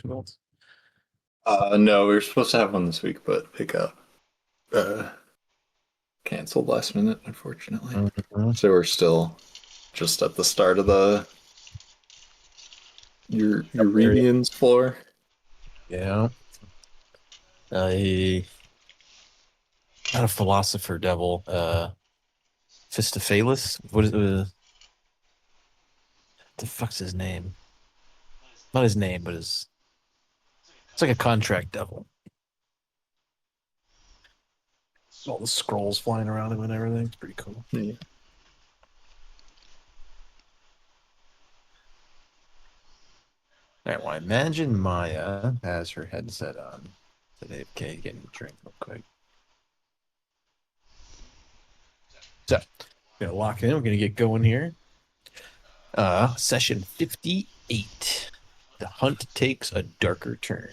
Fields? No, we were supposed to have one this week, but it got uh, canceled last minute, unfortunately. Mhm. So we're still just at the start of the Area. Eurebians floor. Yeah. A not a philosopher devil. Fistophalus. What is the fuck's his name? Not his name, but his it's like a contract devil. All the scrolls flying around him and everything. It's pretty cool. Yeah. All right, well, I imagine Maya has her headset on today. Okay, getting a drink real quick. So, we're gonna lock in. We're gonna get going here. Session 58. The hunt takes a darker turn.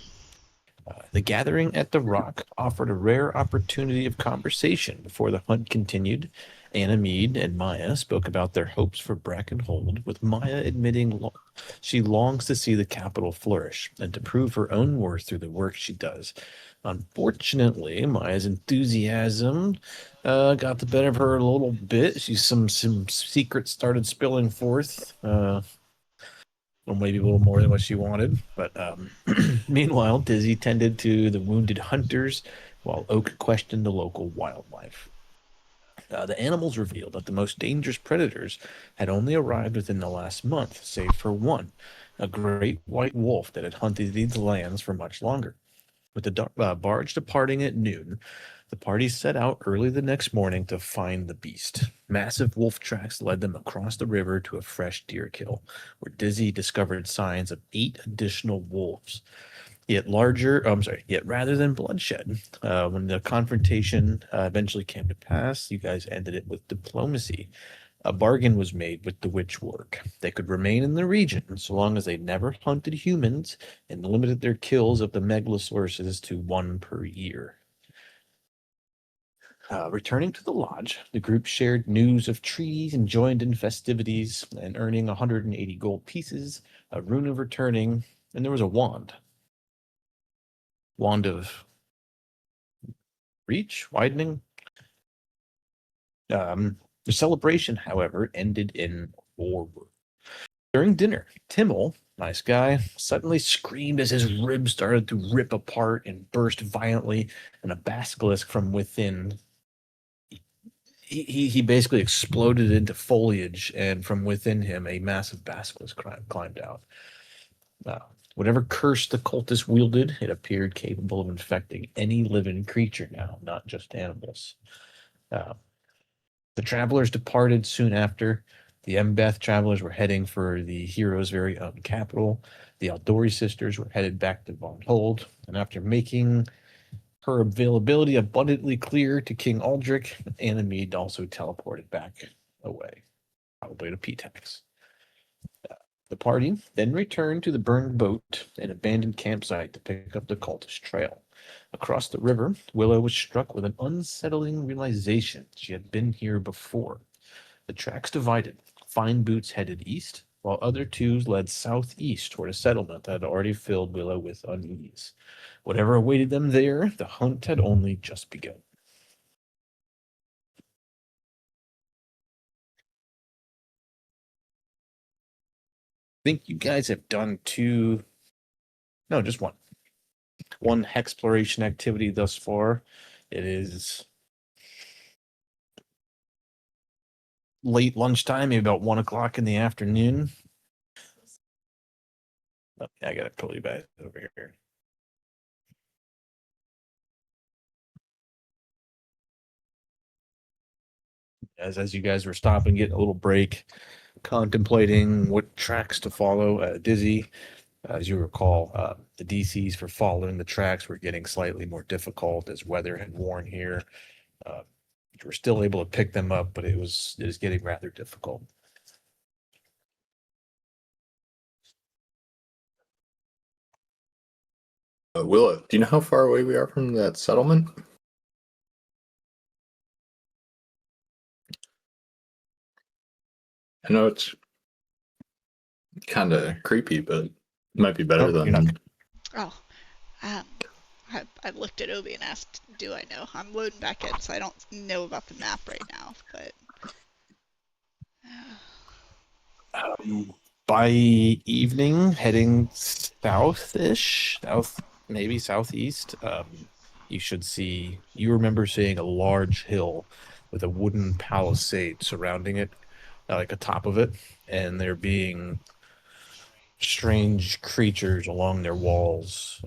The gathering at the rock offered a rare opportunity of conversation before the hunt continued. Anamede and Maya spoke about their hopes for Brackenhold, with Maya admitting she longs to see the capital flourish and to prove her own worth through the work she does. Unfortunately, Maya's enthusiasm got the better of her a little bit. Some secrets started spilling forth. Or maybe a little more than what she wanted. But meanwhile, Dizzy tended to the wounded hunters while Oak questioned the local wildlife. The animals revealed that the most dangerous predators had only arrived within the last month, save for one, a great white wolf that had hunted these lands for much longer. With the barge departing at noon, the party set out early the next morning to find the beast. Massive wolf tracks led them across the river to a fresh deer kill, where Dizzy discovered signs of 8 additional wolves. Yet rather than bloodshed, when the confrontation eventually came to pass, you guys ended it with diplomacy. A bargain was made with the witch work. They could remain in the region so long as they never hunted humans and limited their kills of the megalosauruses to one per year. Returning to the lodge, the group shared news of treaties and joined in festivities and earning 180 gold pieces, a rune of returning, and there was a wand. Wand of reach, widening. The celebration, however, ended in war. During dinner, Timmel, nice guy, suddenly screamed as his ribs started to rip apart and burst violently, and a basilisk from within. He basically exploded into foliage, and from within him, a massive basilisk climbed out. Uh, Whatever curse the cultist wielded, it appeared capable of infecting any living creature now, not just animals. Uh, The travelers departed soon after. The Embeth travelers were heading for the hero's very own capital. The Aldori sisters were headed back to Von Hold, and after making her availability abundantly clear to King Aldrich, Anamede also teleported back away, probably to Petax. The party then returned to the burned boat and abandoned campsite to pick up the cultist trail. Across the river, Willow was struck with an unsettling realization she had been here before. The tracks divided. Fine Boots headed east, while other twos led southeast toward a settlement that had already filled Willow with unease. Whatever awaited them there, the hunt had only just begun. I think you guys have done two, no, just one exploration activity thus far. It is late lunchtime, maybe about 1 o'clock in the afternoon. Oh, yeah, I gotta pull you back over here. As you guys were stopping, getting a little break, contemplating what tracks to follow. Dizzy, as you recall, the DCs for following the tracks were getting slightly more difficult as weather had worn here. Uh, you were still able to pick them up, but it was getting rather difficult. Willa, do you know how far away we are from that settlement? I know it's kind of creepy, but it might be better Oh, you're not. than. Oh, um, I looked at Obi and asked, "Do I know?" I'm loading back in, so I don't know about the map right now. But By evening, heading south-ish, south, maybe southeast, you should see, you remember seeing a large hill with a wooden palisade surrounding it, like atop of it, and there being strange creatures along their walls.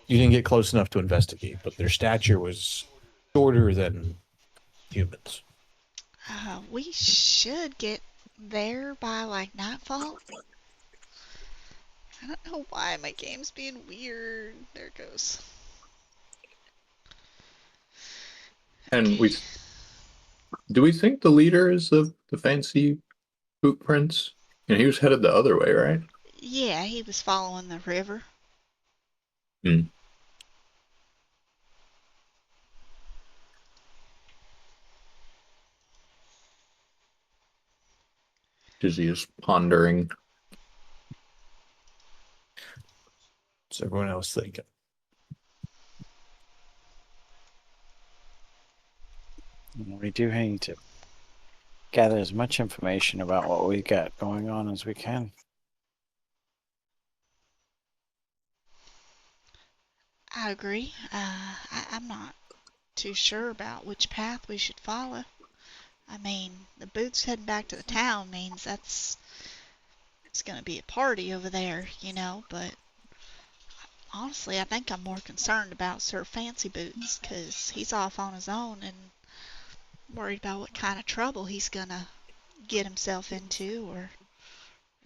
You didn't get close enough to investigate, but their stature was shorter than humans. we should get there by like nightfall. I don't know why my game's being weird. There it goes. And Okay. we do we think the leader is the fancy boot prince? And he was headed the other way, right? Yeah, he was following the river. Hmm. Dizzy is pondering. So everyone else thinking. We do need to gather as much information about what we got going on as we can. I agree. I'm not too sure about which path we should follow. I mean, the boots heading back to the town means it's gonna be a party over there, but honestly, I think I'm more concerned about Sir Fancy Boots, 'cause he's off on his own and worried about what kind of trouble he's gonna get himself into, or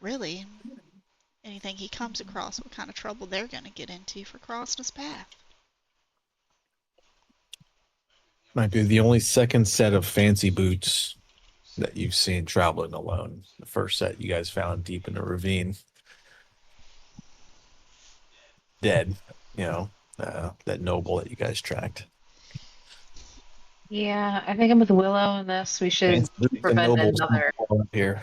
really anything he comes across, what kind of trouble they're gonna get into for crossing his path. Might be the only second set of fancy boots that you've seen traveling alone. The first set you guys found deep in a ravine, dead, you know, that noble that you guys tracked. Yeah, I think I'm with Willow on this. We should Fancy boots and prevent nobles another. here.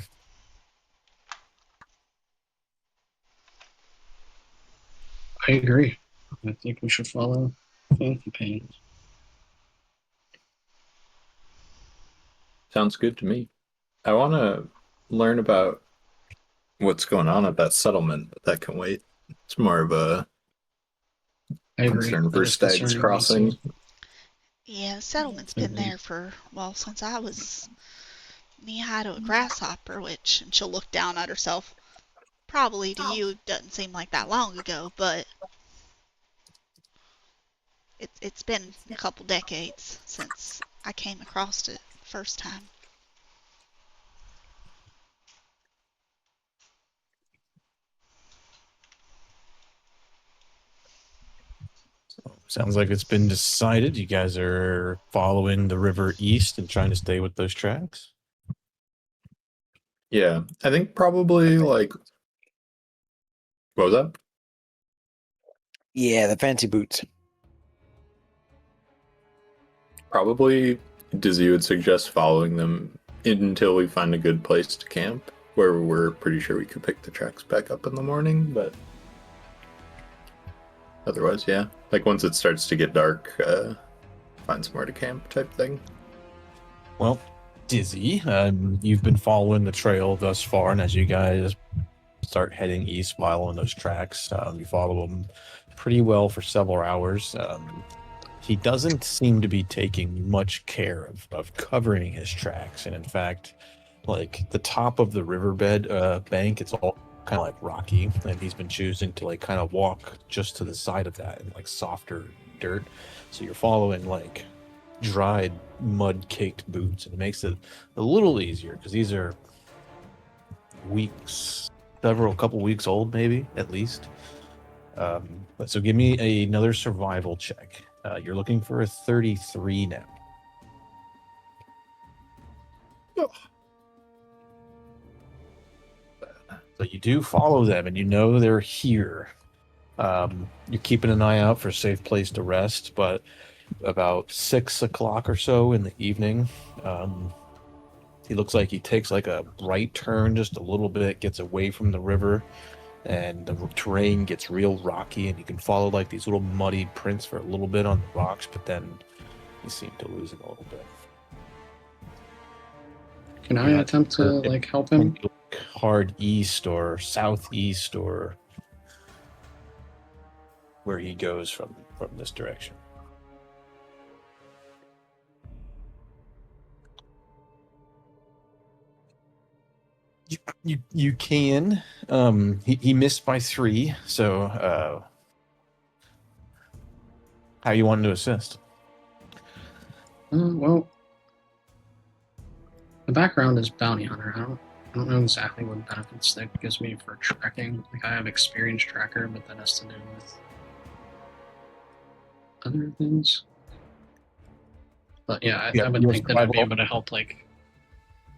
I agree. I think we should follow Fancy Pants. Sounds good to me. I want to learn about what's going on at that settlement, but that can wait. It's more of a I agree. concern That for is Stag's concerning also. Crossing. Yeah, the settlement's been there for, well, since I was knee-high to a grasshopper, which, and she'll look down at herself, probably to you doesn't seem like that long ago, but it's been a couple decades since I came across it first time. Sounds like it's been decided. You guys are following the river east and trying to stay with those tracks. Yeah, I think probably like what was that? Yeah, the fancy boots. Probably Dizzy would suggest following them until we find a good place to camp, where we're pretty sure we could pick the tracks back up in the morning, but otherwise, yeah. Like once it starts to get dark, find somewhere to camp type thing. Well, Dizzy, you've been following the trail thus far, and as you guys start heading east, following those tracks, you follow them pretty well for several hours. He doesn't seem to be taking much care of covering his tracks, and in fact, like the top of the riverbed bank, it's all kind of like rocky, and he's been choosing to like kind of walk just to the side of that in like softer dirt. So you're following like dried mud caked boots, and it makes it a little easier because these are weeks, several couple weeks old, maybe at least. So give me another survival check. You're looking for a 33 now. So you do follow them, and you know they're here. You're keeping an eye out for a safe place to rest, but about 6 o'clock or so in the evening, he looks like he takes like a right turn just a little bit, gets away from the river, and the terrain gets real rocky, and you can follow like these little muddy prints for a little bit on the rocks, but then you seem to lose it a little bit. Can I attempt to like help him? Hard east or southeast or where he goes from this direction. You can. He missed by 3, so how you want to assist? Well, the background is bounty hunter. I don't know exactly what benefits that gives me for tracking. Like I have experience tracker, but that has to do with other things. But yeah, I would think that I'd be able to help like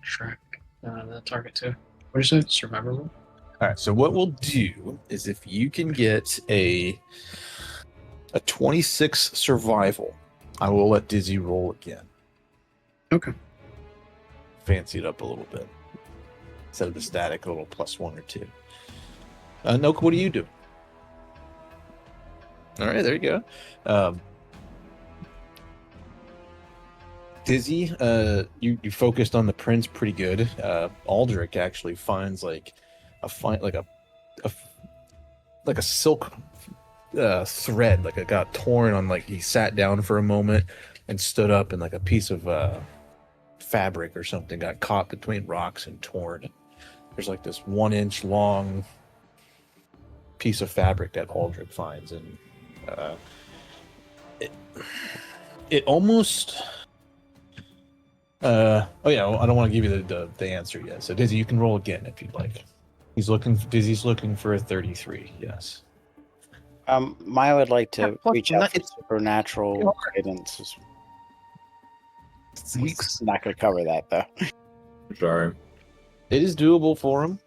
track the target too. What did you say? Survival? All right. So what we'll do is if you can get a 26 survival, I will let Dizzy roll again. Okay. Fancy it up a little bit. Instead of the static, a little +1 or 2. Noka, what do you do? All right, there you go. Dizzy, you focused on the prints pretty good. Aldrich actually finds like a silk thread, like it got torn on, like he sat down for a moment and stood up, and like a piece of fabric or something got caught between rocks and torn. There's like this 1-inch long piece of fabric that Aldrich finds, and it almost oh yeah, I don't want to give you the answer yet. So Dizzy, you can roll again if you'd like. Dizzy's looking for a 33. Yes. Maya would like to reach out for it's supernatural guidance. It's not going to cover that though. Sorry. It is doable for him.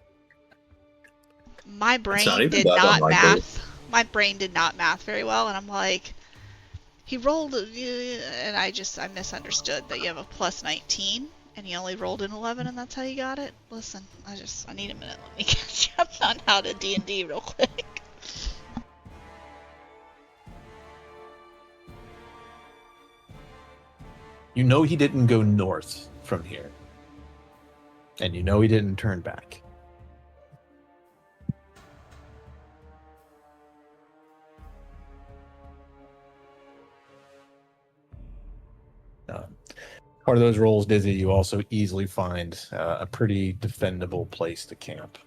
My brain not even did that not unlikely. math. My brain did not math very well, and I'm like, he rolled, and I misunderstood that you have a +19, and you only rolled an 11, and that's how you got it. Listen, I need a minute. Let me catch up on how to D&D real quick. You know he didn't go north from here. And you know he didn't turn back. Part of those rolls, Dizzy, you also easily find a pretty defendable place to camp.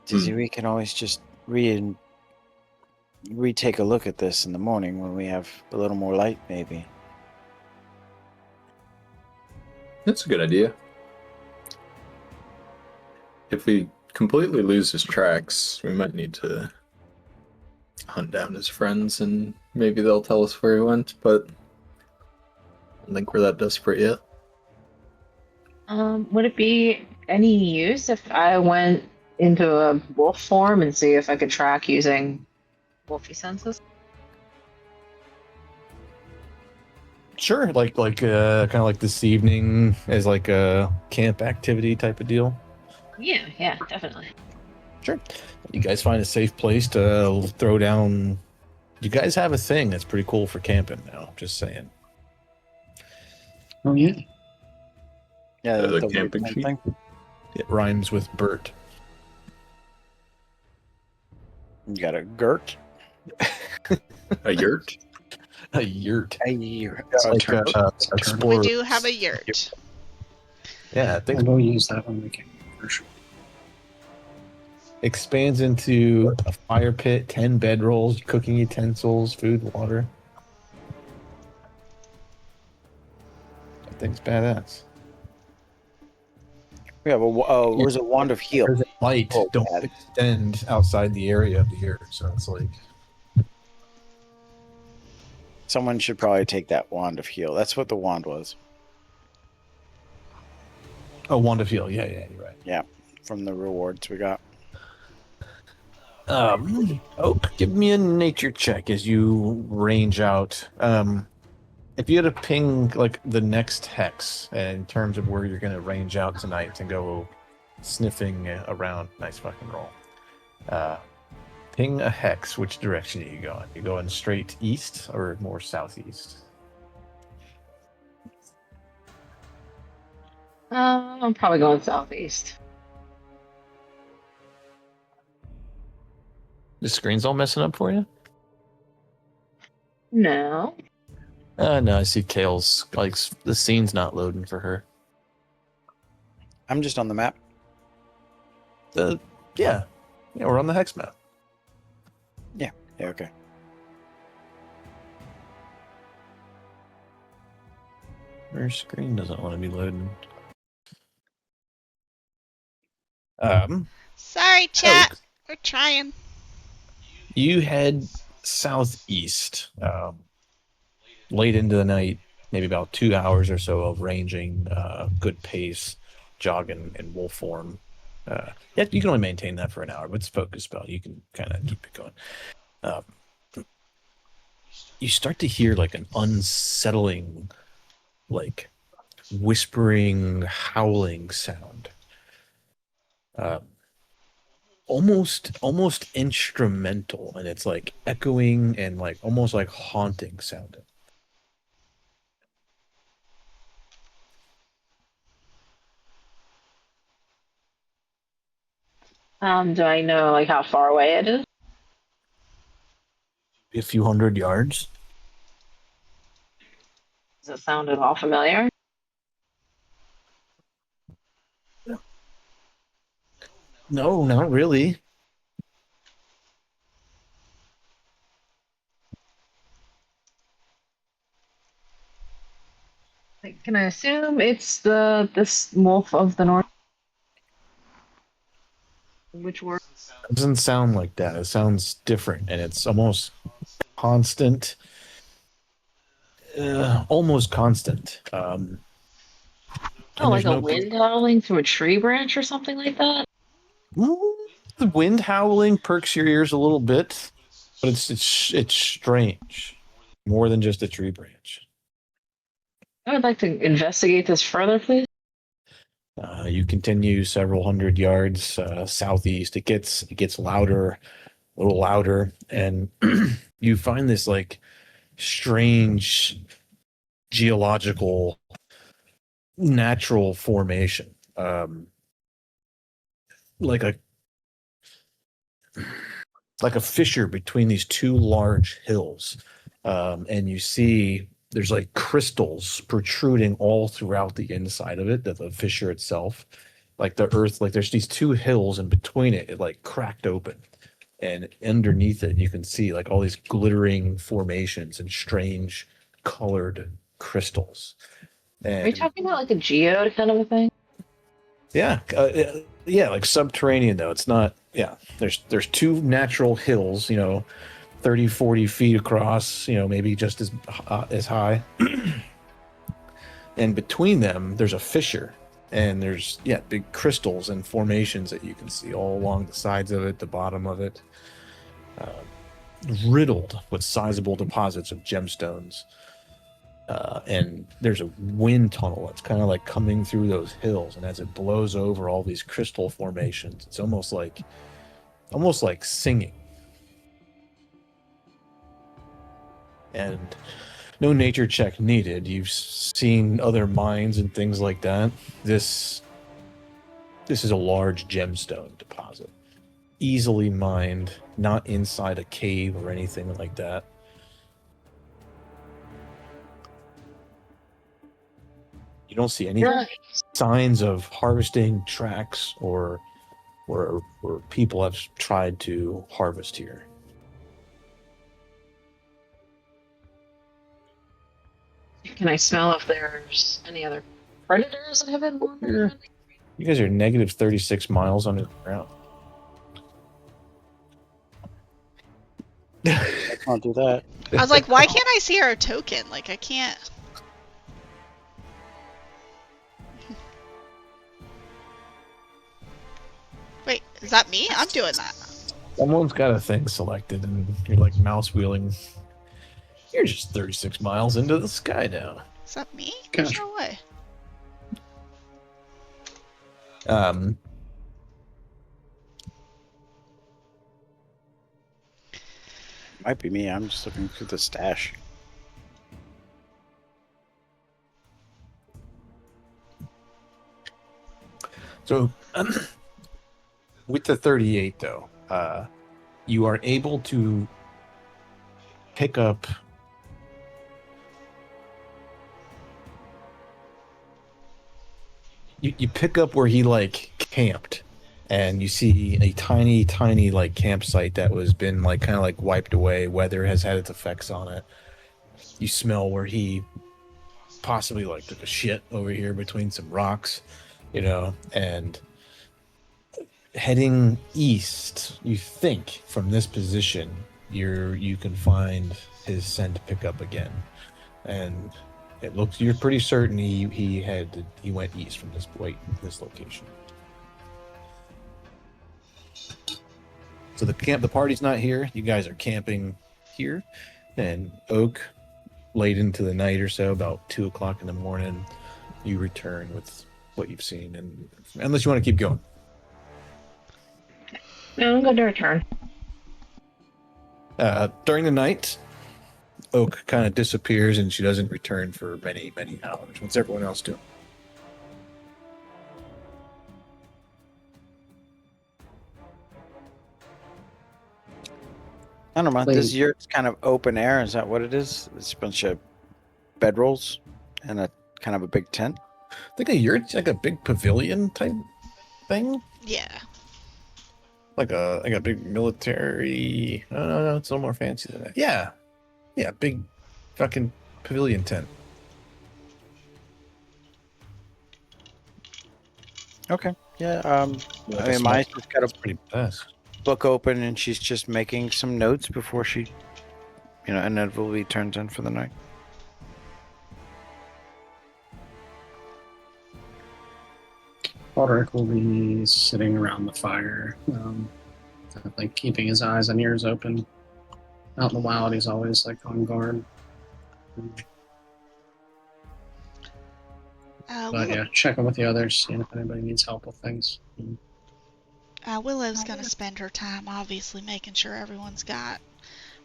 Dizzy, we can always just retake a look at this in the morning when we have a little more light, maybe. That's a good idea. If we completely lose his tracks, we might need to hunt down his friends, and maybe they'll tell us where he went, but I don't think we're that desperate yet. Would it be any use if I went into a wolf form and see if I could track using wolfy senses? Sure, like kind of like this evening as like a camp activity type of deal. Yeah, definitely. Sure. You guys find a safe place to throw down. You guys have a thing that's pretty cool for camping now. Just saying. Oh yeah. Yeah, The camping sheet? thing. It rhymes with Bert. You got a girt. A yurt? A yurt. A yurt. It's like turtle. We explorer. do have a yurt. Yeah, I think We'll use that when we can for sure. expands into a fire pit, 10 bedrolls, cooking utensils, food, water. That thing's badass. We have where's a wand of heal? There's a light Oh, don't bad. extend outside the area of the yurt, so it's like Someone should probably take that wand of heal. That's what the wand was wand of heal. Yeah, you're right. from the rewards we got. Oak, give me a nature check as you range out. If you had to ping like the next hex in terms of where you're going to range out tonight to go sniffing around, nice fucking roll. Ping a hex. Which direction are you going? You going straight east or more southeast? I'm probably going southeast. The screen's all messing up for you? No. No, I see Kale's like the scene's not loading for her. I'm just on the map. Yeah, we're on the hex map. Yeah, okay. Her screen doesn't want to be loading. Sorry, chat. We're trying. You head southeast, late into the night, maybe about 2 hours or so of ranging, good pace, jogging in wolf form. Yeah, you can only maintain that for an hour, but it's focus spell. You can kind of keep it going. You start to hear like an unsettling, like whispering, howling sound. Almost instrumental, and it's like echoing and like almost like haunting sounding. Do I know like how far away it is? A few hundred yards. Does it sound at all familiar? No, not really. Like, can I assume it's this wolf of the north? Which word? It doesn't sound like that. It sounds different, and it's almost constant. Almost constant. Oh, like a wind howling through a tree branch or something like that? The wind howling perks your ears a little bit, but it's strange. More than just a tree branch. I would like to investigate this further, please. You continue several hundred yards southeast. It gets louder, a little louder, and you find this like strange geological natural formation, like a fissure between these two large hills, and you see there's like crystals protruding all throughout the inside of it, the fissure itself, like the earth, like there's these two hills, and between it like cracked open, and underneath it you can see like all these glittering formations and strange colored crystals. Are you talking about like a geode kind of a thing? Yeah, yeah, like subterranean though. It's not. Yeah, there's two natural hills, 30, 40 feet across, maybe just as high. And between them, there's a fissure, and there's big crystals and formations that you can see all along the sides of it, the bottom of it, riddled with sizable deposits of gemstones. And there's a wind tunnel that's kind of like coming through those hills, and as it blows over all these crystal formations, it's almost like singing. And no nature check needed. You've seen other mines and things like that. This is a large gemstone deposit, easily mined, not inside a cave or anything like that. You don't see any signs of harvesting tracks or where people have tried to harvest here. Can I smell if there's any other predators that have been wandering? You guys are negative 36 miles under the ground. I can't do that. I was like, why can't I see our token? Like, I can't. Wait, is that me? I'm doing that. Someone's got a thing selected, and you're like mouse wheeling. You're just 36 miles into the sky now. Is that me? Gosh. There's no way. Might be me. I'm just looking through the stash. So, with the 38, though, you are able to pick up you pick up where he like camped, and you see a tiny like campsite that was been like kind of like wiped away. Weather has had its effects on it. You smell where he possibly like took a shit over here between some rocks, and heading east, you think from this position you can find his scent pickup again, and it looks you're pretty certain he went east from this location. So the party's not here. You guys are camping here, and Oak, late into the night or so, about 2:00 in the morning, you return with what you've seen, and unless you want to keep going. No, I'm going to return. During the night, Oak kind of disappears, and she doesn't return for many hours. What's everyone else doing? I don't know. Like- This yurt's kind of open air. Is that what it is? It's a bunch of bedrolls and a kind of a big tent. I think a yurt's like a big pavilion type thing, Yeah. like a big military. No, it's a little more fancy than that. Yeah, big fucking pavilion tent. Okay. Yeah. Like I a mean, small- Maya's just got That's a pretty badass. book open and she's just making some notes before she, inevitably turns in for the night. Roderick will be sitting around the fire, like keeping his eyes and ears open. Out in the wild, he's always like on guard. But yeah, checking with the others, seeing if anybody needs help with things. Willow's gonna spend her time obviously making sure everyone's got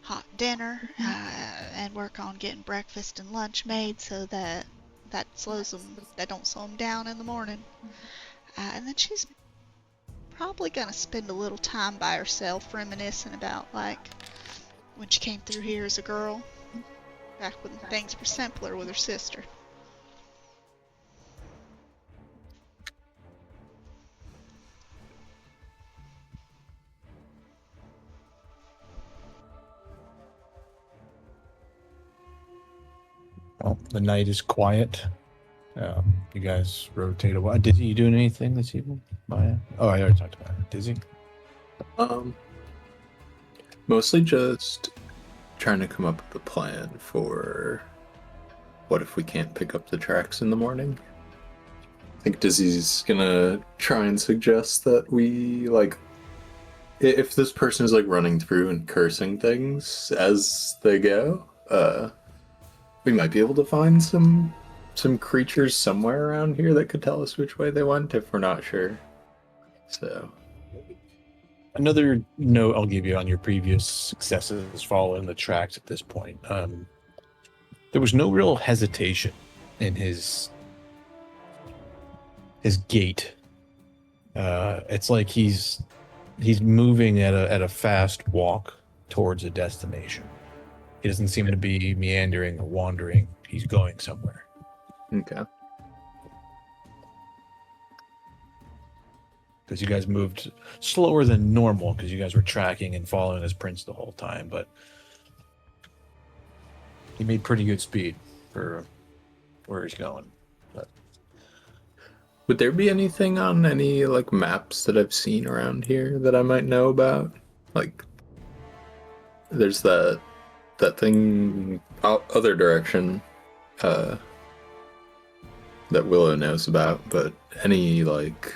hot dinner, and work on getting breakfast and lunch made so that that don't slow them down in the morning. And then she's probably gonna spend a little time by herself reminiscing about like when she came through here as a girl, back when things were simpler with her sister. Well, the night is quiet. You guys rotate a while. Dizzy, you doing anything this evening, Maya? Oh, I already talked about it. Dizzy? Mostly just trying to come up with a plan for what if we can't pick up the tracks in the morning. I think Dizzy's gonna try and suggest that we, like, if this person is like running through and cursing things as they go, we might be able to find some creatures somewhere around here that could tell us which way they went if we're not sure. So Another note I'll give you on your previous successes following the tracks at this point. There was no real hesitation in his gait. It's like he's moving at a fast walk towards a destination. He doesn't seem to be meandering or wandering. He's going somewhere. okay. Because you guys moved slower than normal because you guys were tracking and following his prints the whole time, but he made pretty good speed for where he's going. But Would there be anything on any like maps that I've seen around here that I might know about? Like, there's that thing other direction that Willow knows about, but any like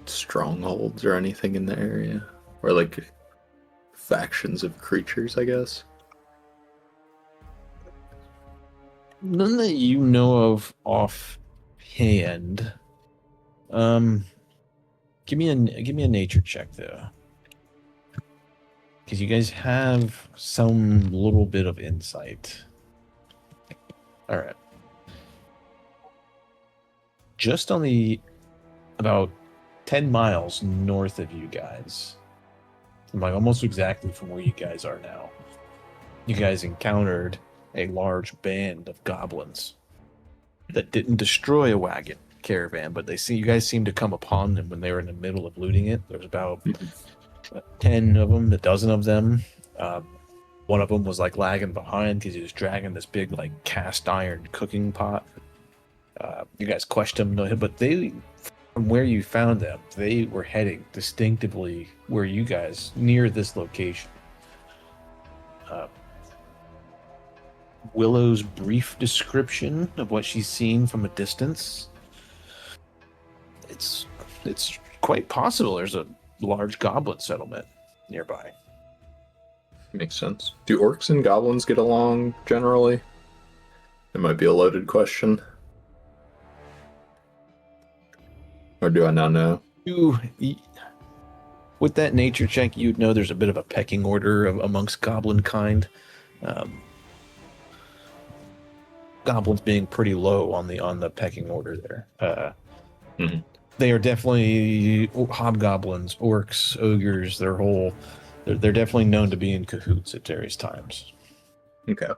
strongholds or anything in the area, or like factions of creatures, I guess. None that you know of offhand. Give me a nature check though, because you guys have some little bit of insight. All right. Just on the about 10 miles north of you guys, like almost exactly from where you guys are now, you guys encountered a large band of goblins that didn't destroy a wagon caravan, but you guys seemed to come upon them when they were in the middle of looting it. There was about 10 of them, a dozen of them. One of them was like lagging behind because he was dragging this big like cast iron cooking pot. You guys questioned him, but from where you found them, they were heading distinctively where you guys, near this location. Willow's brief description of what she's seen from a distance, it's quite possible there's a large goblin settlement nearby. Makes sense. Do orcs and goblins get along generally? It might be a loaded question. Or do I not know? With that nature check, you'd know there's a bit of a pecking order amongst goblin kind. Goblins being pretty low on the pecking order there. They are definitely hobgoblins, orcs, ogres. They're definitely known to be in cahoots at various times. Okay.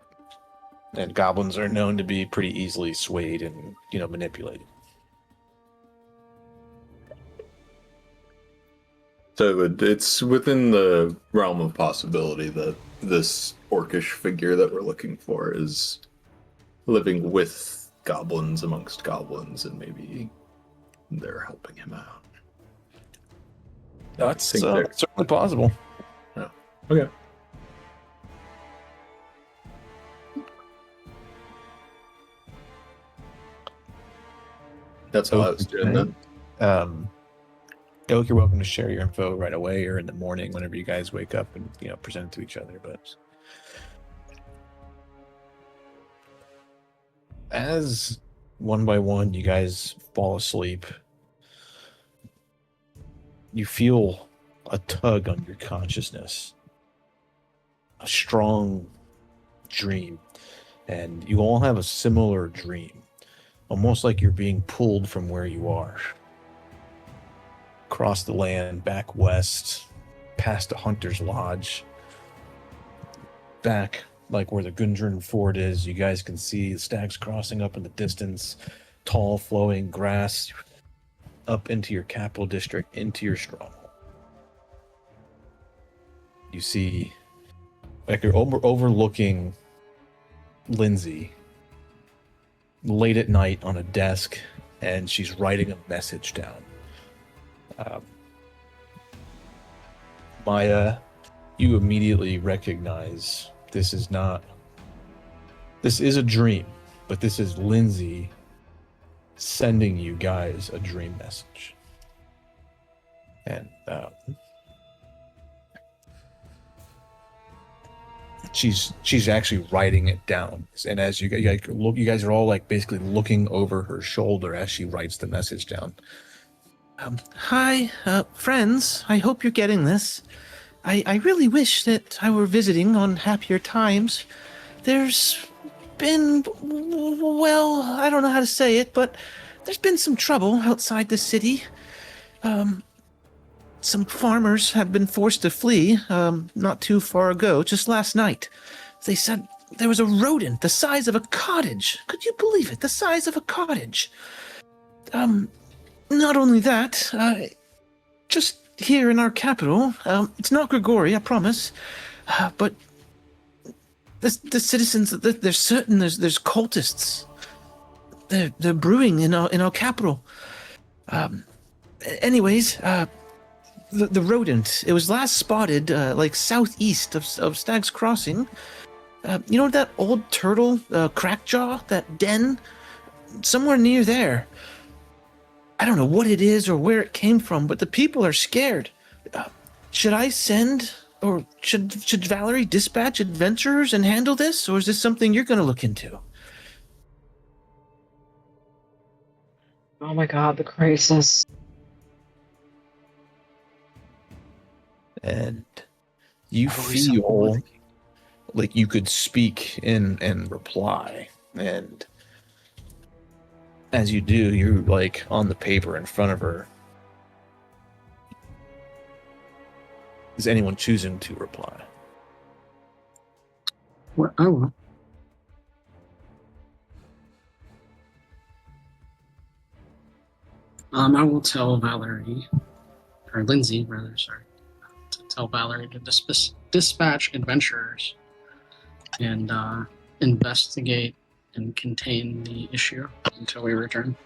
And goblins are known to be pretty easily swayed and manipulated. So it's within the realm of possibility that this orcish figure that we're looking for is living with goblins amongst goblins, and maybe they're helping him out. That's certainly possible. Oh, okay. That's how I was doing that. Oak, you're welcome to share your info right away or in the morning whenever you guys wake up and present it to each other. But as one by one you guys fall asleep, you feel a tug on your consciousness, a strong dream, and you all have a similar dream, almost like you're being pulled from where you are. Across the land, back west, past a hunter's lodge, back like where the Gundren Fort is. You guys can see the stags crossing up in the distance, tall flowing grass up into your capital district, into your stronghold. You see, like you're overlooking Lindsay late at night on a desk, and she's writing a message down. Maya, you immediately recognize this is a dream, but this is Lindsay sending you guys a dream message. And she's actually writing it down. And as you guys are all like basically looking over her shoulder as she writes the message down. Hi, friends. I hope you're getting this. I really wish that I were visiting on happier times. There's been, well, I don't know how to say it, but there's been some trouble outside the city. Some farmers have been forced to flee, not too far ago, just last night. They said there was a rodent the size of a cottage. Could you believe it? The size of a cottage. Not only that, just here in our capital, it's not Grigori, I promise, but the citizens, they're certain there's cultists. They're brewing in our capital. Anyways, the rodent, it was last spotted like southeast of Stag's Crossing. You know that old turtle, Crackjaw, that den? Somewhere near there. I don't know what it is or where it came from, but the people are scared. Should I send, or should Valerie dispatch adventurers and handle this, or is this something you're going to look into? Oh my god, the crisis. And you How do we solve feel the- like you could speak and reply. And as you do, you're like on the paper in front of her. Is anyone choosing to reply? What? I will. I will tell Valerie, or Lindsay, rather, sorry, to tell Valerie to dispatch adventurers and investigate and contain the issue until we return.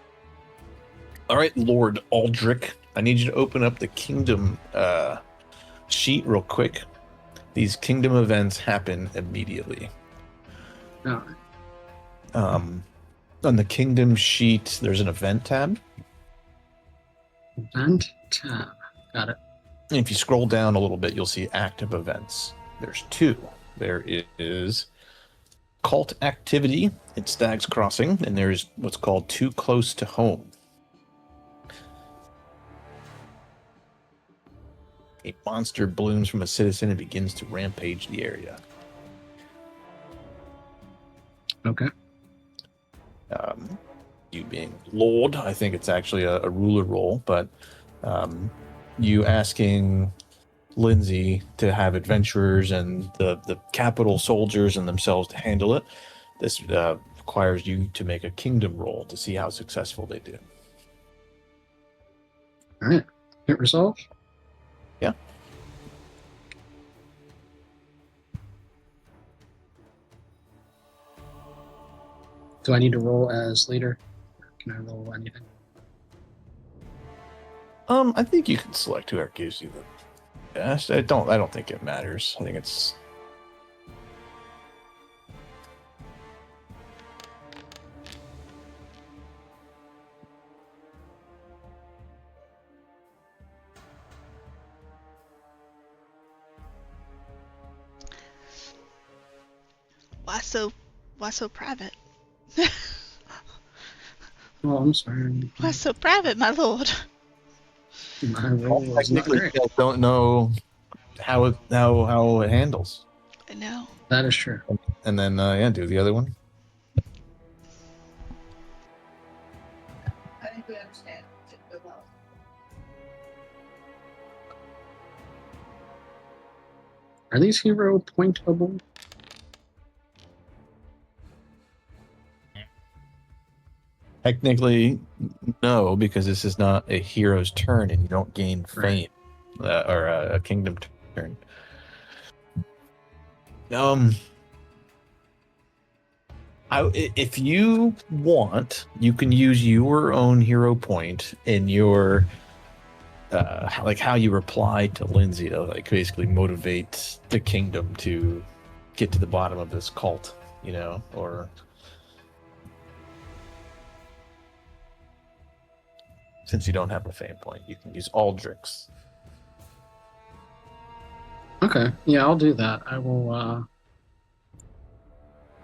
All right, Lord Aldrich, I need you to open up the kingdom sheet real quick. These kingdom events happen immediately. Oh, On the kingdom sheet, there's an event tab. event tab. Got it. And if you scroll down a little bit, you'll see active events. There's two. There is cult activity at Stag's Crossing, and there's what's called Too Close to Home. A monster blooms from a citizen and begins to rampage the area. Okay. You being Lord, I think it's actually a ruler role, but you asking Lindsay to have adventurers and the capital soldiers and themselves to handle it. This requires you to make a kingdom roll to see how successful they do. All right. Hit resolve. Yeah. Do I need to roll as leader? Or can I roll anything? I think you can select whoever gives you the best. I don't think it matters. I think it's Why so private? Oh, I'm sorry. Why so private, my lord? My roll was not technically great. you don't know how it handles. I know. That is true. And then yeah, do the other one. I think we understand. Well. Are these hero pointable? Technically, no, because this is not a hero's turn, and you don't gain fame or a kingdom turn. If you want, you can use your own hero point in your like how you reply to Lindsay to like basically motivate the kingdom to get to the bottom of this cult, you know, or since you don't have a fame point, you can use Aldrich's. Okay, yeah, I'll do that. I will.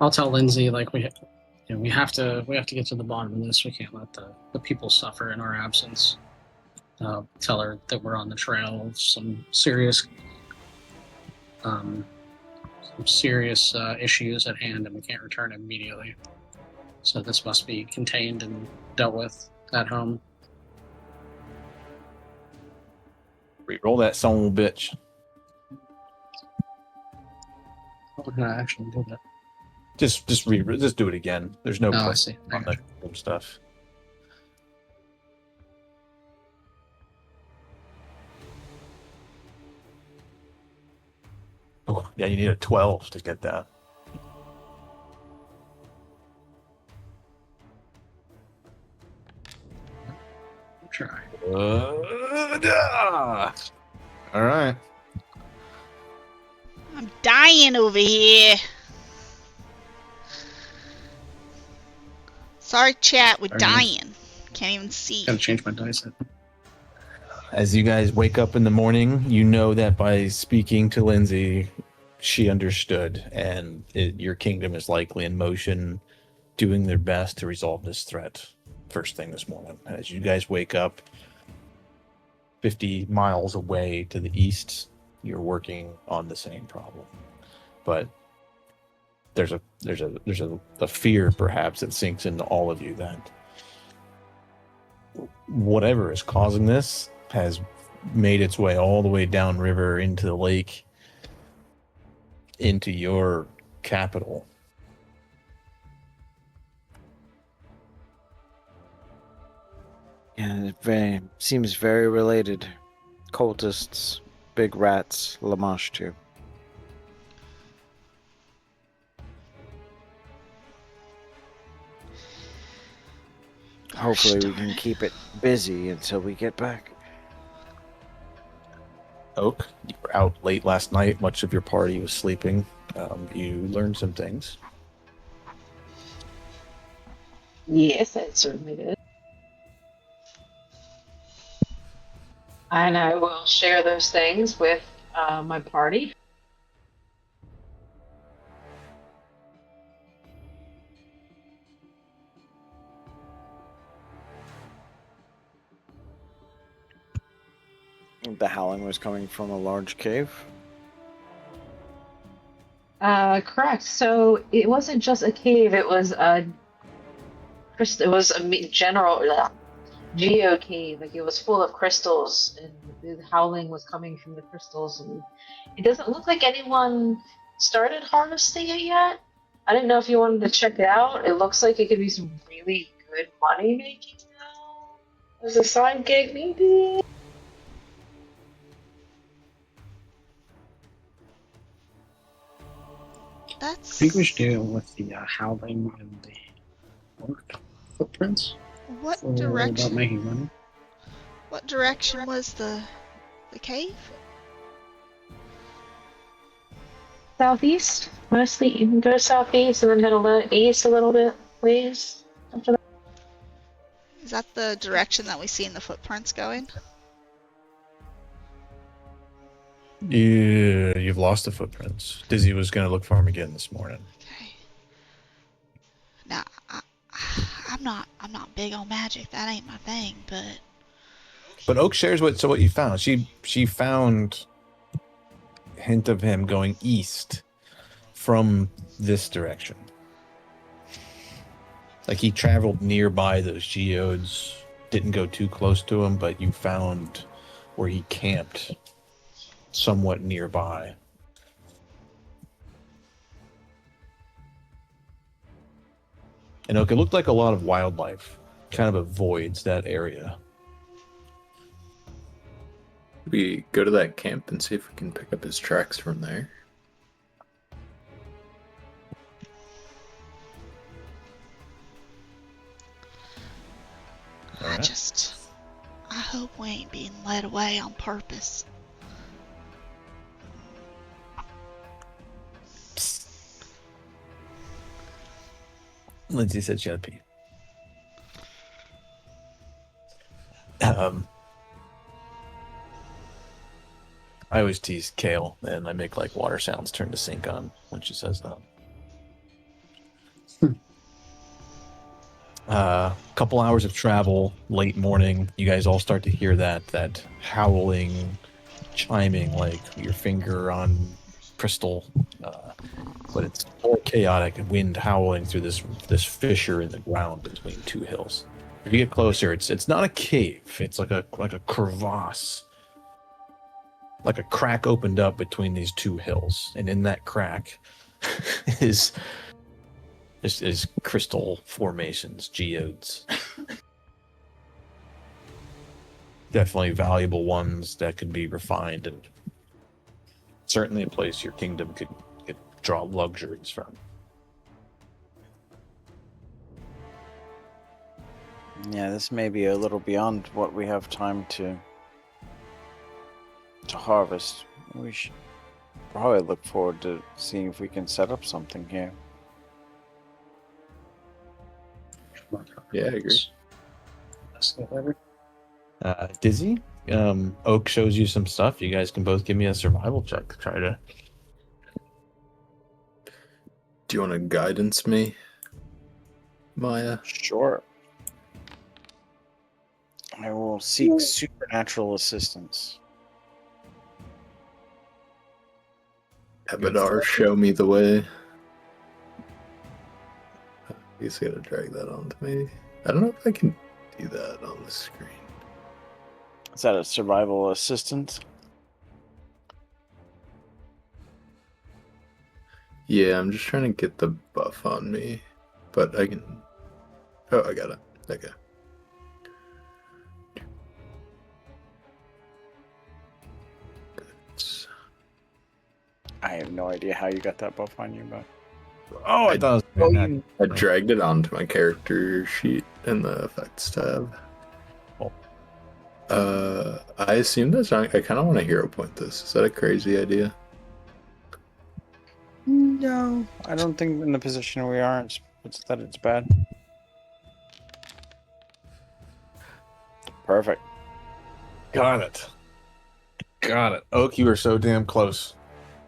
I'll tell Lindsay like we have to get to the bottom of this. We can't let the people suffer in our absence. Tell her that we're on the trail of some serious issues at hand, and we can't return immediately. So this must be contained and dealt with at home. Reroll that son of a bitch. How can I actually do that? Just do it again. There's no Oh, I plus see. on the stuff. Oh, yeah, you need a 12 to get that. Try. All right. I'm dying over here. Sorry, chat. We're Sorry. dying. Can't even see. Gotta change my dice. As you guys wake up in the morning, you know that by speaking to Lindsay, she understood, and your kingdom is likely in motion, doing their best to resolve this threat. first thing this morning. As you guys wake up 50 miles away to the east, you're working on the same problem. But there's a fear perhaps that sinks into all of you that whatever is causing this has made its way all the way downriver into the lake, into your capital. Yeah, it seems very related. Cultists, big rats, Lamash too. Hopefully we can keep it busy until we get back. Oak, you were out late last night. Much of your party was sleeping. You learned some things. Yes, I certainly did. And I will share those things with my party. The howling was coming from a large cave. Correct. So it wasn't just a cave; it was a general geo cave. Like it was full of crystals, and the howling was coming from the crystals. And it doesn't look like anyone started harvesting it yet. I didn't know if you wanted to check it out. It looks like it could be some really good money making now as a side gig, maybe. I think we should deal with the howling and the orc footprints. What For about direction? making money. What direction was the cave? Southeast, mostly. You can go southeast and then head east a little bit ways after that. Is that the direction that we see in the footprints going? You've lost the footprints. Dizzy was going to look for him again this morning. Okay. Now, I'm not big on magic. That ain't my thing. But Oak shares what you found. She found a hint of him going east from this direction. Like he traveled nearby those geodes, didn't go too close to him, but you found where he camped somewhat nearby. And Oak, it looked like a lot of wildlife kind of avoids that area. We go to that camp and see if we can pick up his tracks from there. All right. I hope we ain't being led away on purpose. Lindsay said she had to pee. I always tease Kale, and I make like water sounds turn to sink on when she says that. Couple hours of travel, late morning. You guys all start to hear that howling, chiming like your finger on crystal, but it's more chaotic wind howling through this fissure in the ground between two hills. If you get closer, it's not a cave. It's like a crevasse. Like a crack opened up between these two hills, and in that crack is crystal formations, geodes. Definitely valuable ones that could be refined, and certainly a place your kingdom could draw luxuries from. Yeah, this may be a little beyond what we have time to harvest. We should probably look forward to seeing if we can set up something here. Yeah, I agree. Dizzy, Oak shows you some stuff. You guys can both give me a survival check. Try to. Do you want to guidance me, Maya? Sure. I will seek supernatural assistance. Abadar, show me the way. He's gonna drag that onto me. I don't know if I can do that on the screen. Is that a survival assistant? Yeah, I'm just trying to get the buff on me, but I can. Oh, I got it. Okay. I have no idea how you got that buff on you, but Oh, I thought it was gonna I dragged it onto my character sheet in the effects tab. Oh. I assume that's not. I kind of want to hero point this. Is that a crazy idea? no, I don't think in the position we are, it's that it's bad. Perfect. Got it. Got it. Oak, you were so damn close.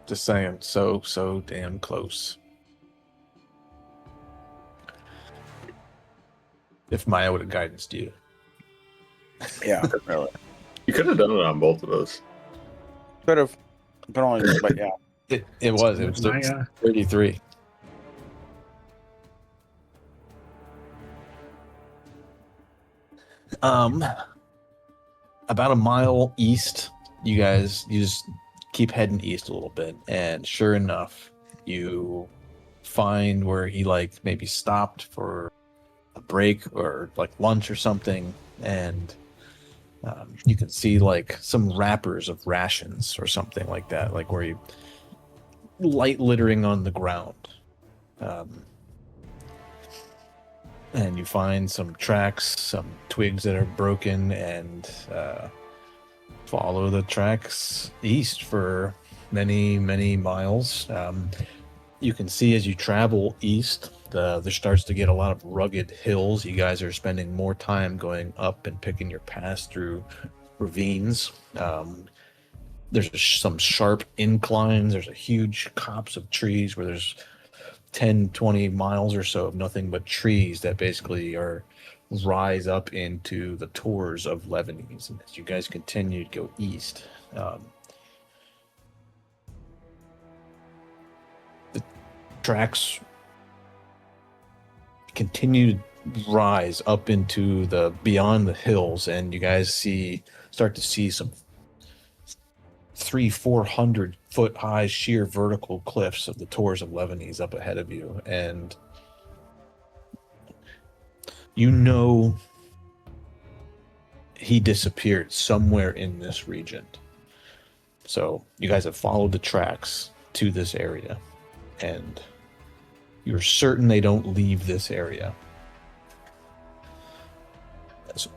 Just saying. So damn close. If Maya would have guided you. Yeah, really. You could have done it on both of us. Could have, but yeah. It was Maya. 33. About a mile east, you just keep heading east a little bit, and sure enough, you find where he maybe stopped for a break or lunch or something, and you can see some wrappers of rations or something like that, where you light littering on the ground. And you find some tracks, some twigs that are broken, and follow the tracks east for many, many miles. You can see as you travel east, there starts to get a lot of rugged hills. You guys are spending more time going up and picking your paths through ravines. There's some sharp inclines. There's a huge copse of trees where there's 10, 20 miles or so of nothing but trees that basically rise up into the tors of Lebanese. And as you guys continue to go east, the tracks continue to rise up into beyond the hills, and you guys start to see some 300-400 foot high sheer vertical cliffs of the tors of Lebanese up ahead of you, and you know he disappeared somewhere in this region. So you guys have followed the tracks to this area, and you're certain they don't leave this area. So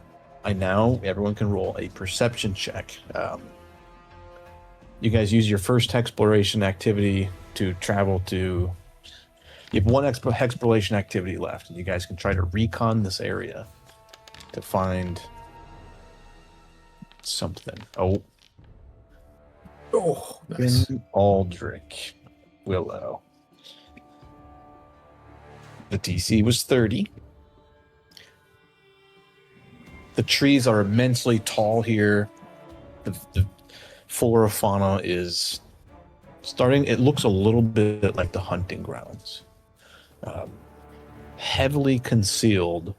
everyone can roll a perception check. You guys use your first exploration activity to travel to... You have one exploration activity left, and you guys can try to recon this area to find something. Oh, Nice. Aldrich Willow. The DC was 30. The trees are immensely tall here. The flora fauna is starting... It looks a little bit like the hunting grounds. Heavily concealed,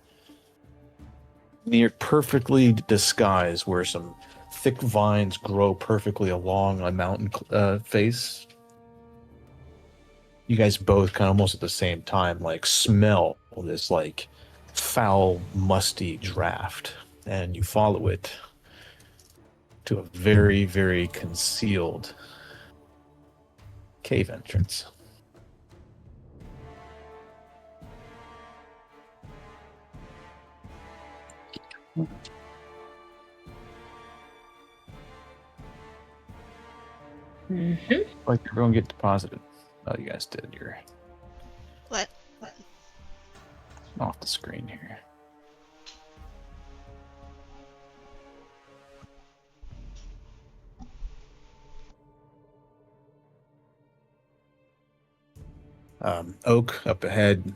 near perfectly disguised, where some thick vines grow perfectly along a mountain face. You guys both kind of almost at the same time smell this foul, musty draft, and you follow it to a very, very concealed cave entrance. Everyone get deposited. Oh, you guys did. You're What? off the screen here. Oak up ahead,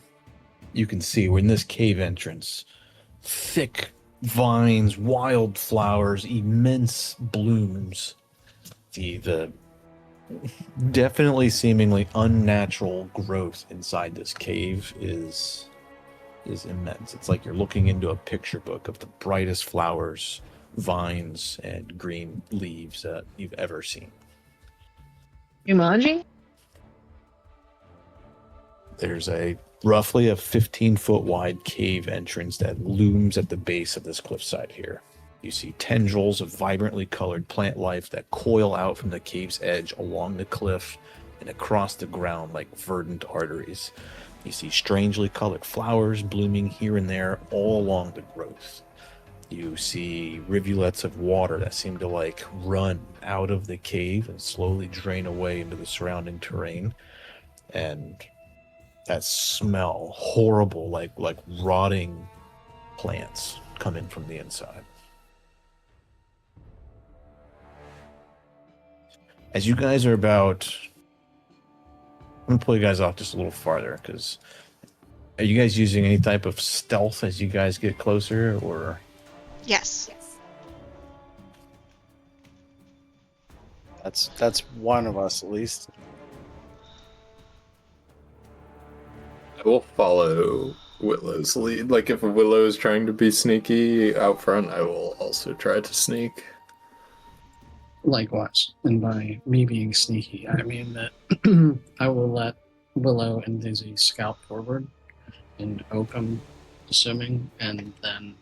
you can see we're in this cave entrance. Thick vines, wildflowers, immense blooms. The definitely seemingly unnatural growth inside this cave is immense. It's like you're looking into a picture book of the brightest flowers, vines, and green leaves that you've ever seen. Jumanji? There's a roughly a 15-foot wide cave entrance that looms at the base of this cliffside here. You see tendrils of vibrantly colored plant life that coil out from the cave's edge along the cliff and across the ground like verdant arteries. You see strangely colored flowers blooming here and there all along the growth. You see rivulets of water that seem to like run out of the cave and slowly drain away into the surrounding terrain. And that smell, horrible, like rotting plants coming from the inside. As you guys are about, I'm gonna pull you guys off just a little farther, because are you guys using any type of stealth as you guys get closer, or? Yes. That's one of us at least. I will follow Willow's lead. Like, if Willow is trying to be sneaky out front, I will also try to sneak. Likewise, and by me being sneaky, I mean that I will let Willow and Dizzy scout forward and Oakham, assuming, and then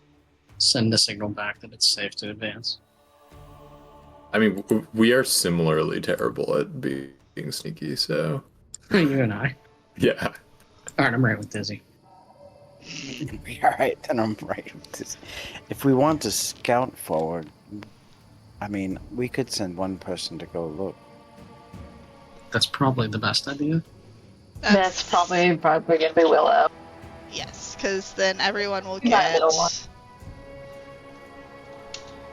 send a signal back that it's safe to advance. I mean, we are similarly terrible at being sneaky, so You and I. yeah. All right, I'm right with Dizzy. All right, then I'm right. If we want to scout forward, I mean, we could send one person to go look. That's probably the best idea. That's probably gonna be Willow. Yes, because then everyone will Not get middle one.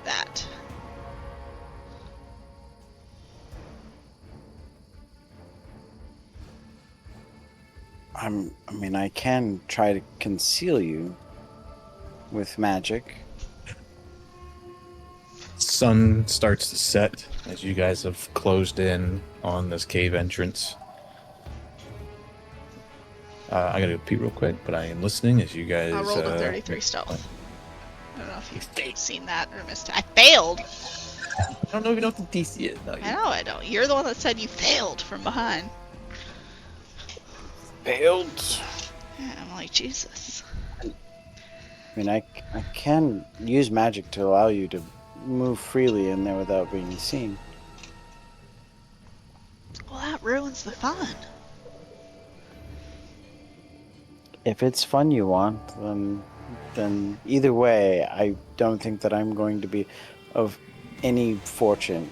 that. I mean, I can try to conceal you with magic. Sun starts to set as you guys have closed in on this cave entrance. I gotta go pee real quick, but I am listening as you guys. I rolled a 33 stealth. I don't know if you've seen that or missed it. I failed! I don't know if you know what the DC is. No, I know I don't. You're the one that said you failed from behind. Failed. Yeah, I'm like, Jesus. I mean, I can use magic to allow you to move freely in there without being seen. Well, that ruins the fun. If it's fun you want, then either way, I don't think that I'm going to be of any fortune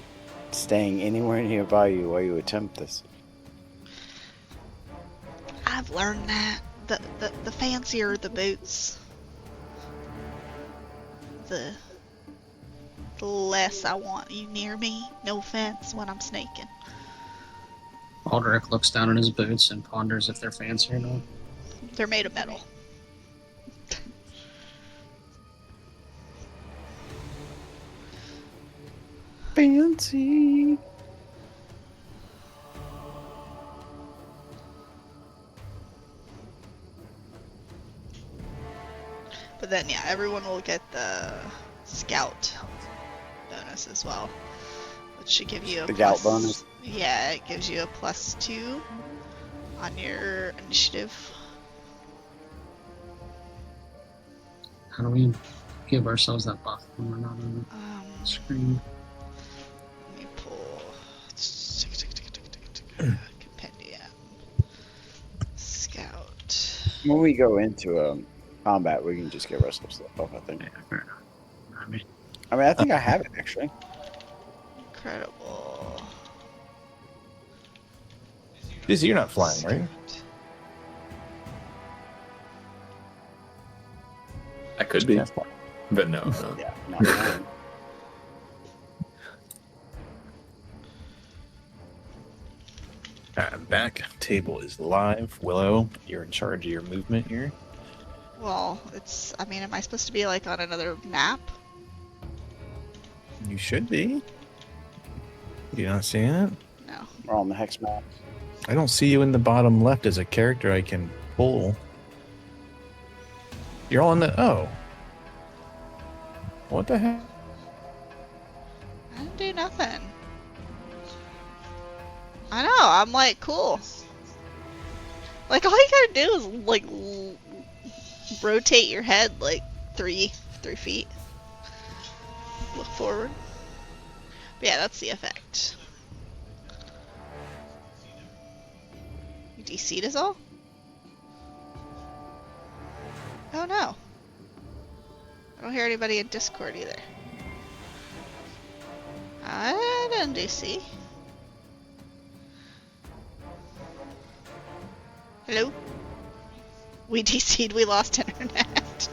staying anywhere nearby you while you attempt this. I've learned that. The fancier the boots, the less I want you near me. No offense when I'm sneaking. Aldrich looks down at his boots and ponders if they're fancy or not. They're made of metal. Fancy. But then, yeah, everyone will get the scout bonus as well, which should give you a The plus, gout bonus? Yeah, it gives you a +2 on your initiative. How do we give ourselves that buff when we're not on the screen? Let me pull compendium. Scout. When we go into combat, we can just give ourselves that buff, I think. Yeah, fair enough. I think I have it, actually. Incredible. Dizzy, you're not flying, right? I could be, Yeah, fly. but no. No. Yeah, no. I'm back. Table is live. Willow, you're in charge of your movement here. Well, I mean, am I supposed to be like on another map? You should be. You not seeing it? No. We're on the hex map. I don't see you in the bottom left as a character I can pull. You're on the. Oh. What the heck? I didn't do nothing. I know, I'm like, cool. Like, all you gotta do is, like, rotate your head, like, 3 feet. Look forward. But yeah, that's the effect. You DC'd us all? Oh no. I don't hear anybody in Discord either. I didn't DC. Hello? We DC'd, we lost internet.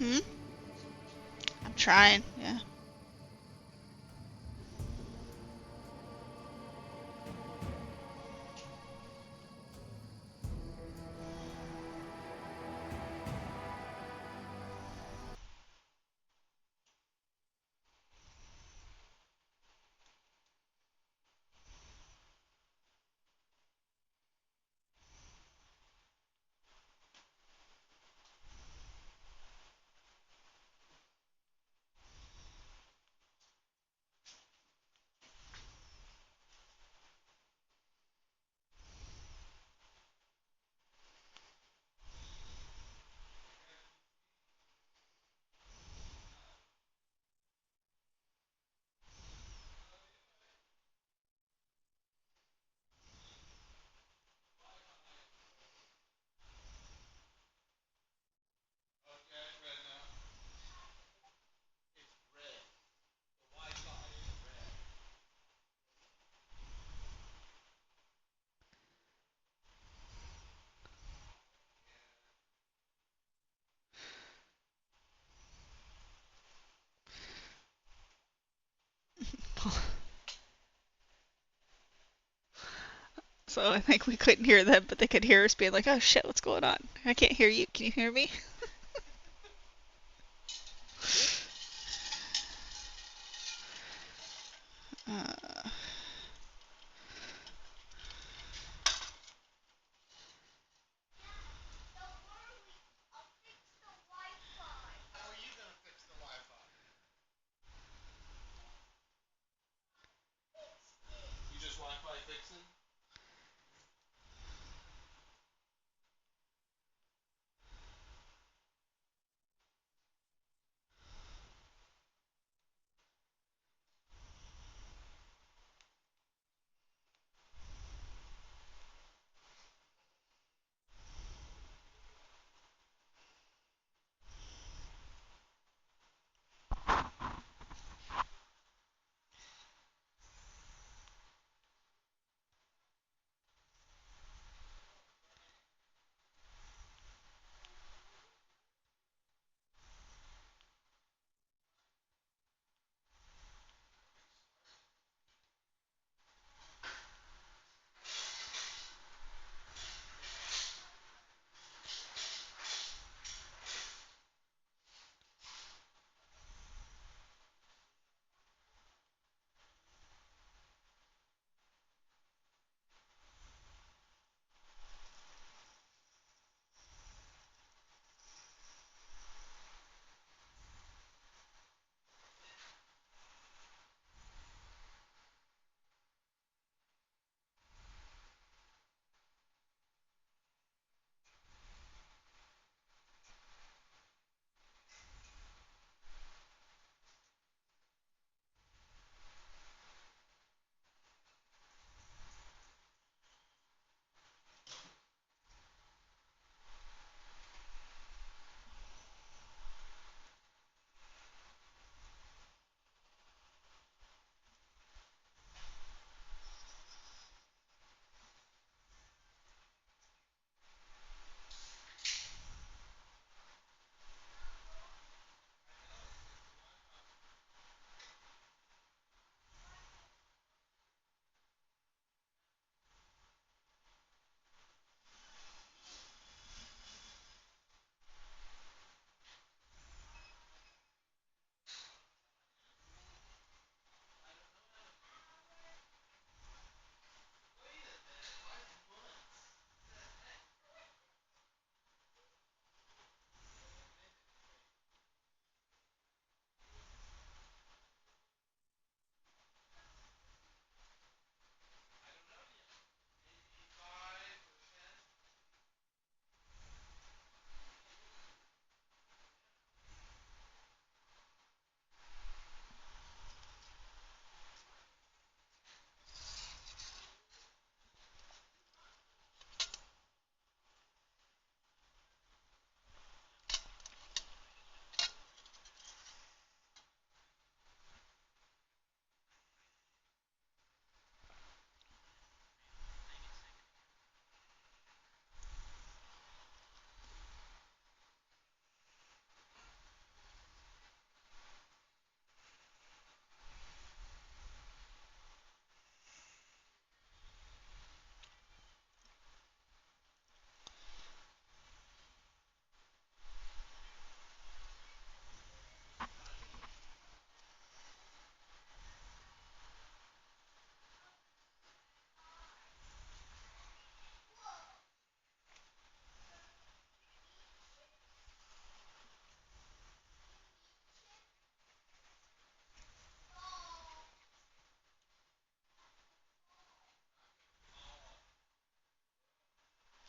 Hmm? I'm trying, yeah. So I think we couldn't hear them, but they could hear us being like, oh shit, what's going on? I can't hear you. Can you hear me? uh,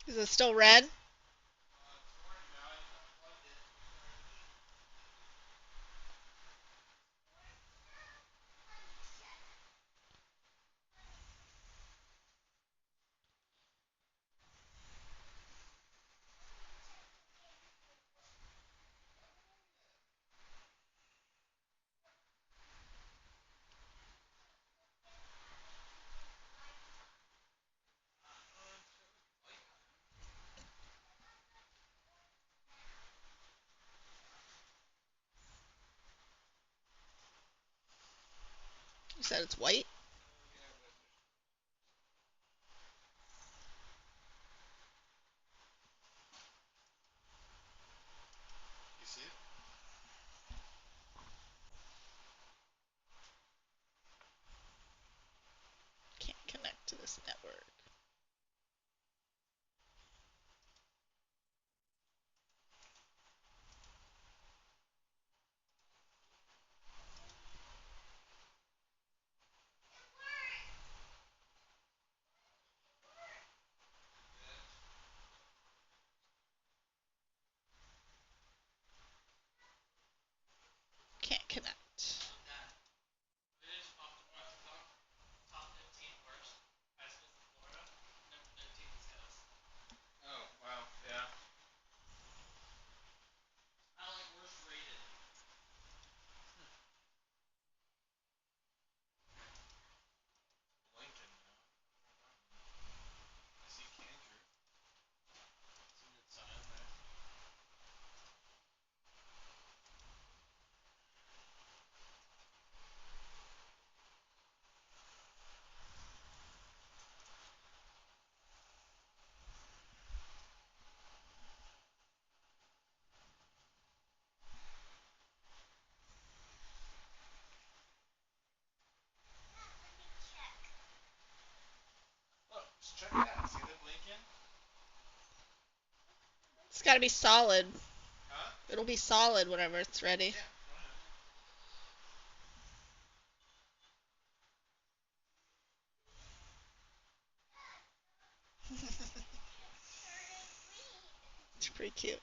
Is it still red? You said it's white? Can't connect to this network. Can't connect. It's gotta be solid. It'll be solid whenever it's ready. It's pretty cute.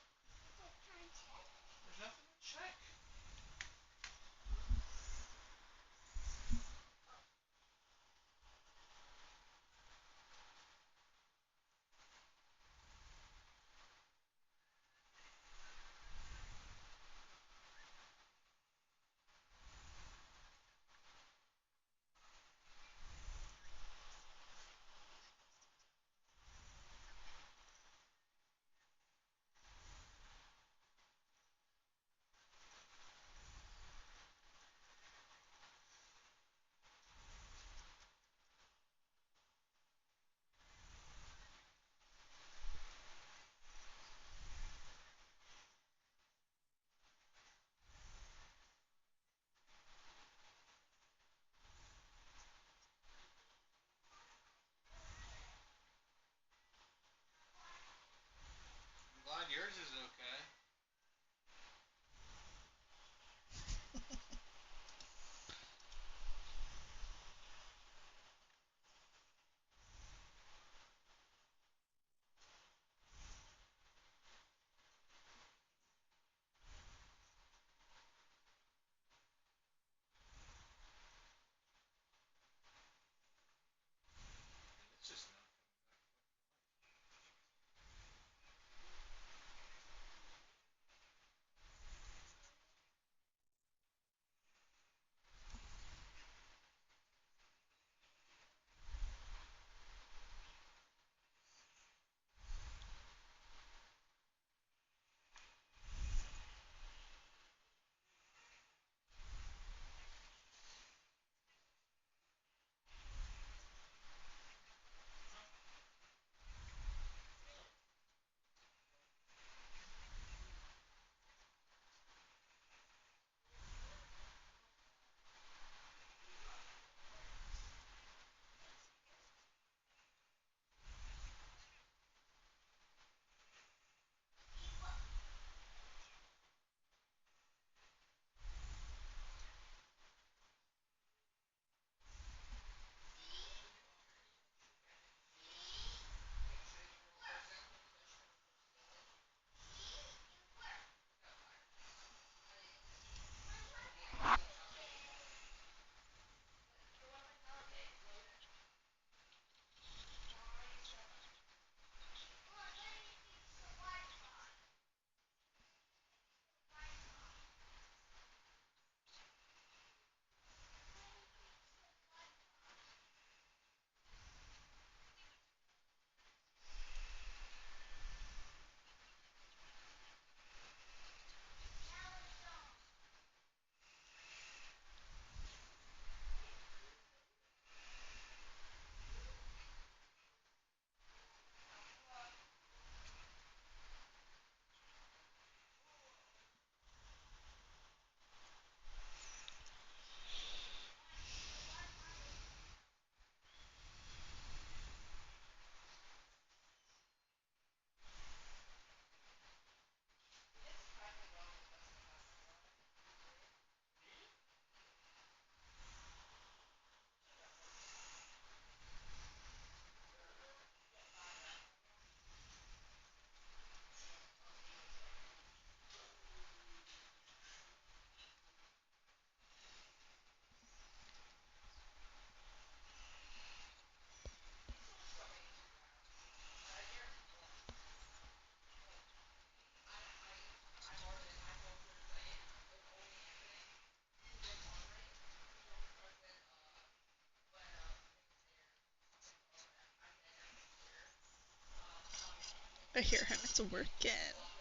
I hear him. It's working.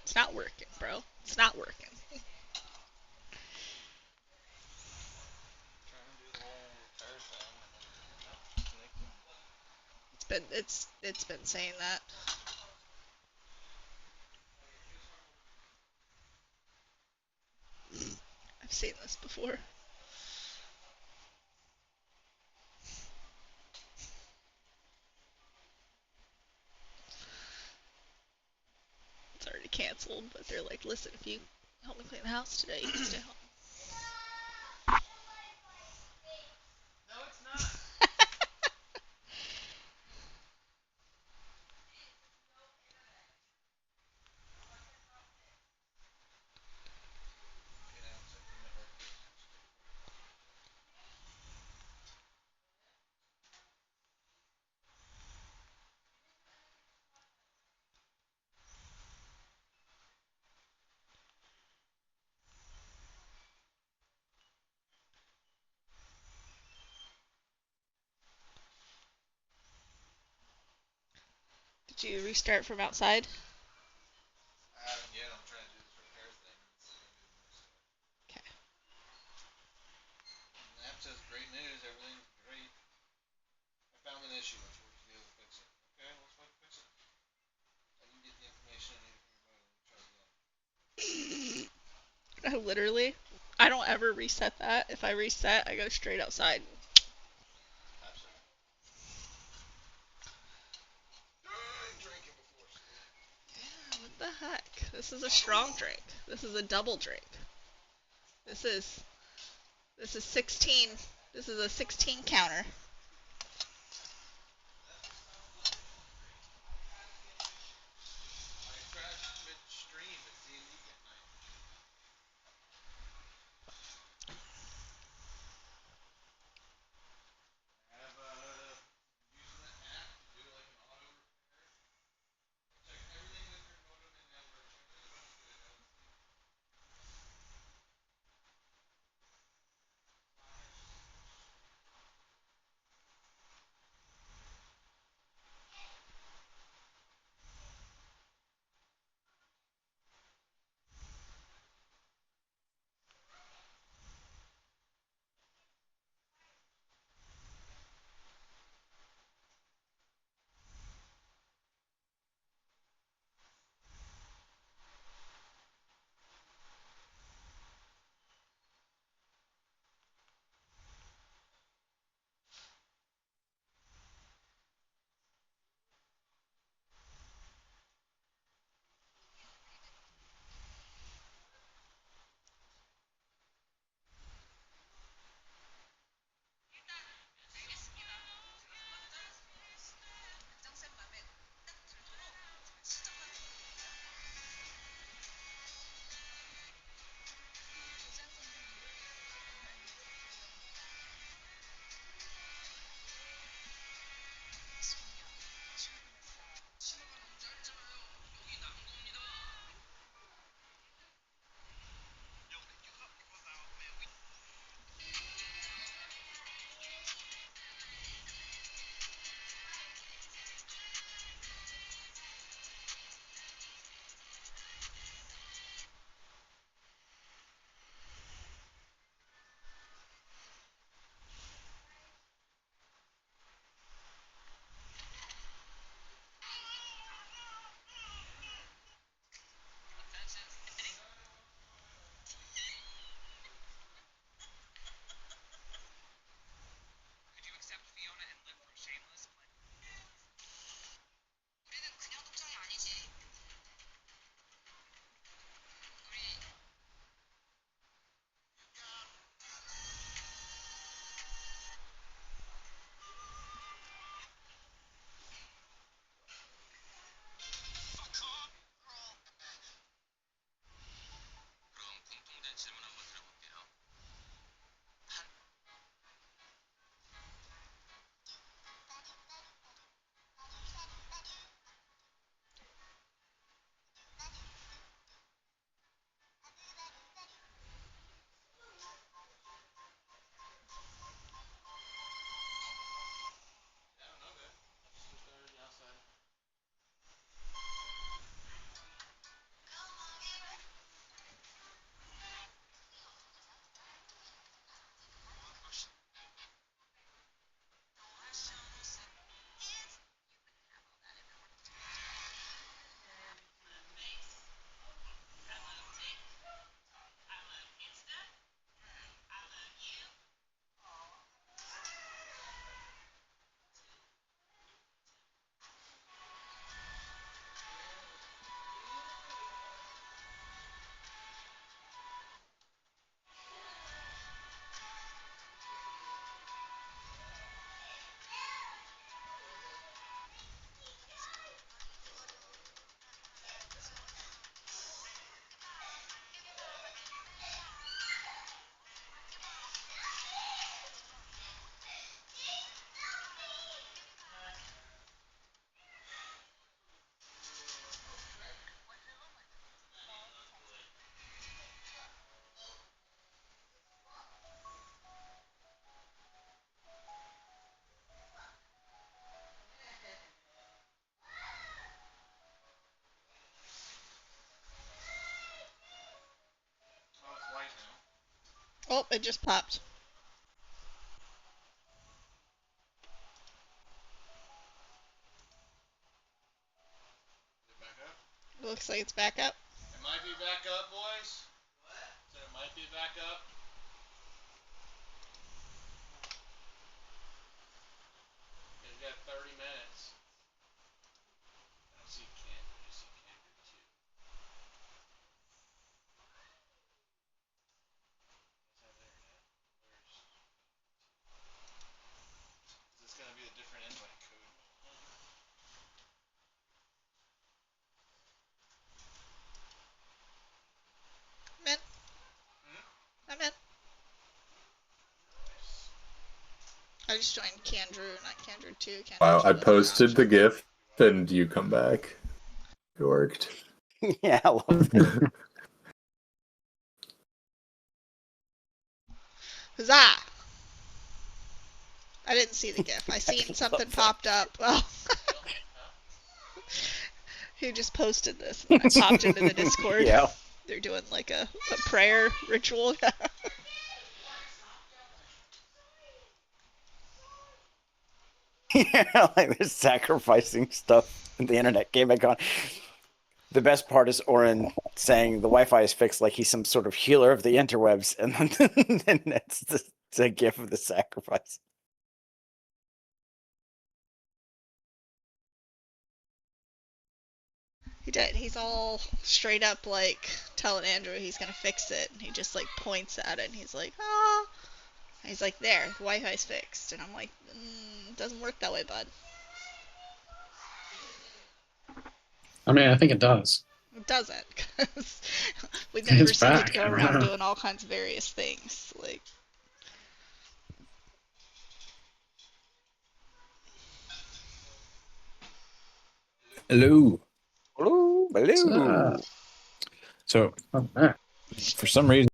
It's not working, bro. It's not working. It's been saying that. I've seen this before. It's already canceled, but they're like, listen, if you help me clean the house today, you can stay home. No, it's not. Did you restart from outside? I haven't yet. I'm trying to do this repair thing. Okay. The app says great news. Everything's great. I found an issue. Let's work together to fix it. Okay, let's work to fix it. I didn't get the information I needed from your phone. Let me try again. I literally, I don't ever reset that. If I reset, I go straight outside. Absolutely. Drinking before sleep. Yeah, what the heck? This is a strong drink. This is a double drink. This is 16. This is a 16 counter. I crashed midstream at D&D night. I have using the app to do like an auto repair. Check everything with your modem and network. Everything runs good. Oh, it just popped. Looks like it's back up. It might be back up, boys. So it might be back up. We've got 30 minutes. I don't see Ken. I just see Kendrick too. Let's have internet. Is this gonna be a different invite code? I'm in. I'm in. I just joined Candrew, not Candrew 2. Wow, I Candrew 2 posted the GIF and you come back. It worked. Yeah, I love it. Huzzah! I didn't see the GIF. I seen something popped up. Well, he just posted this, and I popped into the Discord. Yeah. They're doing like a prayer ritual. Yeah, like they're sacrificing stuff, and the internet came back on. The best part is Oren saying the Wi-Fi is fixed, like he's some sort of healer of the interwebs, and then that's the gif of the sacrifice. He did. He's all straight up like telling Andrew he's gonna fix it, and he just like points at it, and he's like, ah. And he's like, there, the Wi-Fi's fixed, and I'm like, it doesn't work that way, bud. I mean, I think it does. It doesn't, because we never It's seem to back. go around doing all kinds of various things. Like, Hello. Hello, hello. So, I'm back. for some reason,